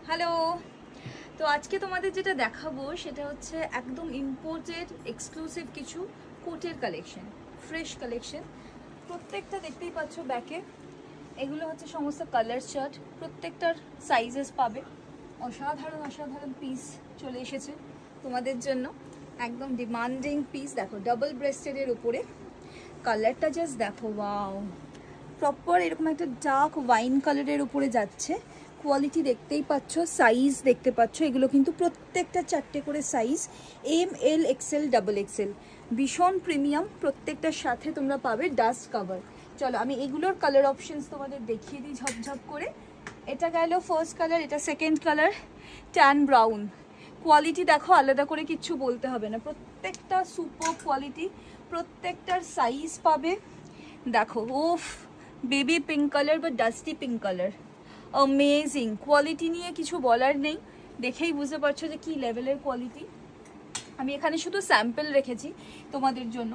Hello. তো আজকে তোমাদের যেটা দেখাবো সেটা হচ্ছে একদম ইম্পোর্টেড এক্সক্লুসিভ কিছু কোটের কালেকশন, ফ্রেশ কালেকশন। প্রত্যেকটা দেখতেই পাচ্ছ ব্যাকে, এগুলো হচ্ছে সমস্ত কালার শার্ট, প্রত্যেকটার সাইজেস পাবে। অসাধারণ অসাধারণ পিস চলে এসেছে তোমাদের জন্য, একদম ডিমান্ডিং পিস। দেখো ডাবল ব্রেস্টেডের উপরে কালারটা জাস্ট দেখো, ওয়াও, প্রপার এরকম একটা ডার্ক ওয়াইন কালারের উপরে যাচ্ছে। কোয়ালিটি দেখতেই পাচ্ছ, সাইজ দেখতে পাচ্ছ, এগুলো কিন্তু প্রত্যেকটা 4টে করে সাইজ, এম, এল, এক্সেল, ডাবল এক্সেল, ভীষণ প্রিমিয়াম। প্রত্যেকটার সাথে তোমরা পাবে ডাস্ট কভার। চলো আমি এগুলোর কালার অপশনস তোমাদের দেখিয়ে দিই ঝপঝপ করে। এটা গেল ফার্স্ট কালার, এটা second colour, tan brown. Quality দেখো, আলাদা করে কিচ্ছু বলতে হবে না, প্রত্যেকটা সুপার কোয়ালিটি, প্রত্যেকটার সাইজ পাবে। দেখো, ওফ, বেবি পিঙ্ক কালার বা dusty pink colour, amazing quality, নিয়ে কিছু বলার নেই, দেখেই বুঝতে পারছো যে কি লেভেলের কোয়ালিটি। আমি এখানে শুধু স্যাম্পল রেখেছি তোমাদের জন্য,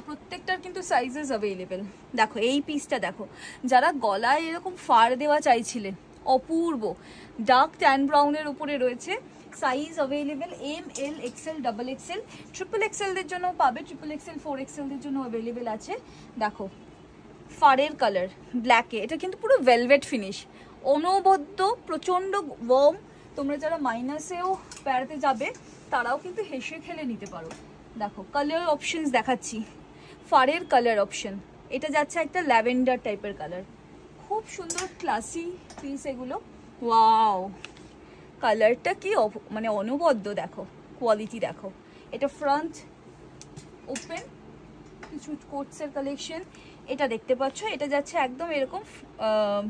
প্রত্যেকটার কিন্তু সাইজেস অ্যাভেলেবেল। দেখো এই পিসটা দেখো, যারা গলায় এরকম ফাড় দেওয়া চাইছিলেন, অপূর্ব ডার্ক ট্যান ব্রাউনের উপরে রয়েছে, সাইজ অ্যাভেলেবেল এম, এল, এক্সেল, ডাবল এক্সেল, ট্রিপল এক্সেলদের জন্য পাবে, ট্রিপল এক্সেল, 4 এক্সেলদের জন্য অ্যাভেলেবেল আছে। দেখো ফাড়ের কালার ব্ল্যাকে, এটা কিন্তু পুরো ভেলভেট ফিনিশ, অনবদ্য, প্রচণ্ড ওয়ার্ম। তোমরা যারা মাইনাসেও বেড়াতে যাবে তারাও কিন্তু হেসে খেলে নিতে পারো। দেখো কালার অপশনস দেখাচ্ছি, ফাড়ের কালার অপশন, এটা যাচ্ছে একটা ল্যাভেন্ডার টাইপের কালার, খুব সুন্দর ক্লাসি পিস এগুলো। ওয়াও, কালারটা কি মানে অনবদ্য, দেখো কোয়ালিটি দেখো। এটা ফ্রন্ট ওপেন, কিছু কোটসের কালেকশন, এটা দেখতে পাচ্ছ, এটা যাচ্ছে একদম এরকম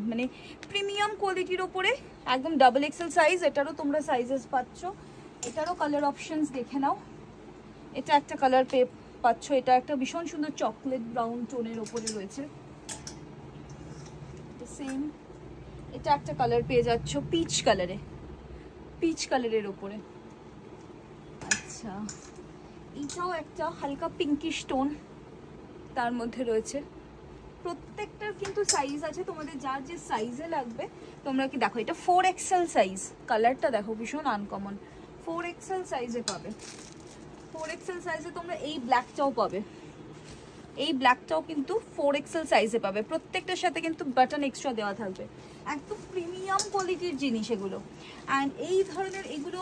মানে প্রিমিয়াম কোয়ালিটির ওপরে, একদম ডাবল এক্সেল সাইজ, এটারও তোমরা সাইজেস পাচ্ছ। এটারও কালার অপশনস দেখে নাও। এটা একটা কালার পাচ্ছ, এটা একটা ভীষণ সুন্দর চকলেট ব্রাউন টোনের ওপরে রয়েছে, সেম। এটা একটা কালার পেয়ে যাচ্ছ পিচ কালারে, পিচ কালারের ওপরে। আচ্ছা, এটাও একটা হালকা পিঙ্কিশ টোন তার মধ্যে রয়েছে। প্রত্যেকটার কিন্তু সাইজ আছে, তোমাদের যার যে সাইজে লাগবে তোমরা কি দেখো, এটা 4 এক্সেল সাইজ, কালারটা দেখো ভীষণ আনকমন, 4 এক্সেল সাইজে পাবে। 4 এক্সেল সাইজে তোমরা এই ব্ল্যাকটাও পাবে, এই ব্ল্যাকটাও কিন্তু 4 এক্সেল সাইজে পাবে। প্রত্যেকটার সাথে কিন্তু বাটন এক্সট্রা দেওয়া থাকবে, একদম প্রিমিয়াম কোয়ালিটির জিনিস এগুলো। অ্যান্ড এই ধরনের এগুলো